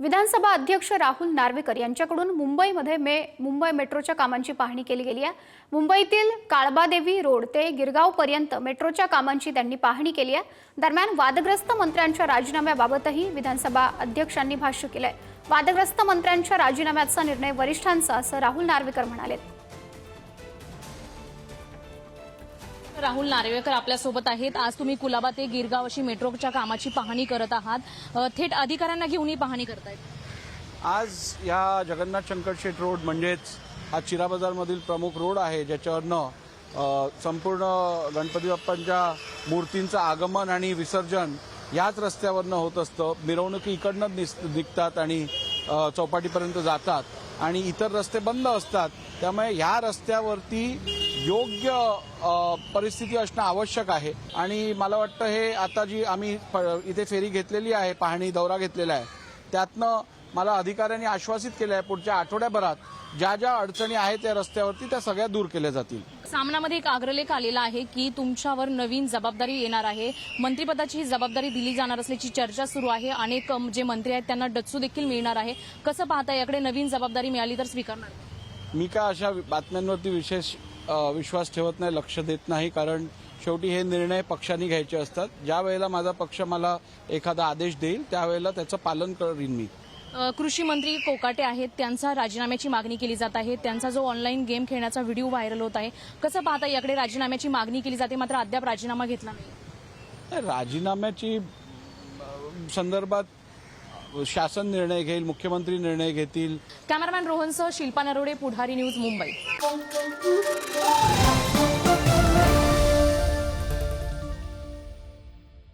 विधानसभा अध्यक्ष राहुल नार्वेकर यांच्याकडून मुंबईमध्ये मुंबई मेट्रोच्या कामांची पाहणी केली गेली आहे। मुंबईतील काळबादेवी रोड ते गिरगाव पर्यंत मेट्रोच्या कामांची त्यांनी पाहणी केली आहे। दरम्यान वादग्रस्त मंत्र्यांच्या राजीनाम्याबाबतही विधानसभा अध्यक्षांनी भाष्य केलंय। वादग्रस्त मंत्र्यांच्या राजीनाम्याचा निर्णय वरिष्ठांचा असं राहुल नार्वेकर म्हणाले। राहुल नार्वेकर आपल्यासोबत आहेत। आज तुम्ही कुलाबा ते गिरगाव अशी मेट्रोच्या कामाची पाहणी करत आहात, थेट अधिकाऱ्यांना घेऊन ही पाहणी करतायत। आज या जगन्नाथ शंकर शेट रोड म्हणजेच हा चिरा बाजारमधील प्रमुख रोड आहे, ज्याच्यावरनं संपूर्ण गणपती बाप्पांच्या मूर्तींचं आगमन आणि विसर्जन याच रस्त्यावरनं होत असतं। मिरवणुकी इकडनं निघतात आणि चौपाटीपर्यंत जातात आणि इतर रस्ते बंद असतात। त्यामुळे ह्या रस्त्यावरती योग्य परिस्थिती असणं आवश्यक आहे आणि मला वाटतं हे आता जी आम्ही इथे फेरी घेतलेली आहे, पाहणी दौरा घेतलेला आहे, त्यातनं मला अधिकाऱ्यांनी आश्वासित केलं आहे पुढच्या आठवड्याभरात ज्या ज्या अडचणी आहेत त्या रस्त्यावरती त्या सगळ्या दूर केल्या जातील। सामनामध्ये एक अग्रलेख आलेला आहे की तुमच्यावर नवीन जबाबदारी येणार आहे, मंत्रिपदाची ही जबाबदारी दिली जाणार असल्याची चर्चा सुरू आहे। अनेक जे मंत्री आहेत त्यांना डच्चू देखील मिळणार आहे। कसं पाहता, याकडे नवीन जबाबदारी मिळाली तर स्वीकारणार? मी का अशा बातम्यांवरती विशेष विश्वास ठेवत नाही, लक्ष देत नाही, कारण शेवटी हे निर्णय पक्षांनी घ्यायचे असतात। ज्या वेळेला माझा पक्ष मला एखादा आदेश देईल त्यावेळेला त्याचं पालन करीन मी। कृषी मंत्री कोकाटे आहेत, त्यांचा राजीनाम्याची मागणी केली जात आहे। त्यांचा जो ऑनलाईन गेम खेळण्याचा व्हिडिओ व्हायरल होत आहे, कसं पाहता, याकडे राजीनाम्याची मागणी केली जाते मात्र अद्याप राजीनामा घेतला नाही? राजीनाम्याची संदर्भात शासन निर्णय घेईल, मुख्यमंत्री निर्णय घेतील। कॅमेरामॅन रोहनसह शिल्पा नरोडे, पुढारी न्यूज, मुंबई।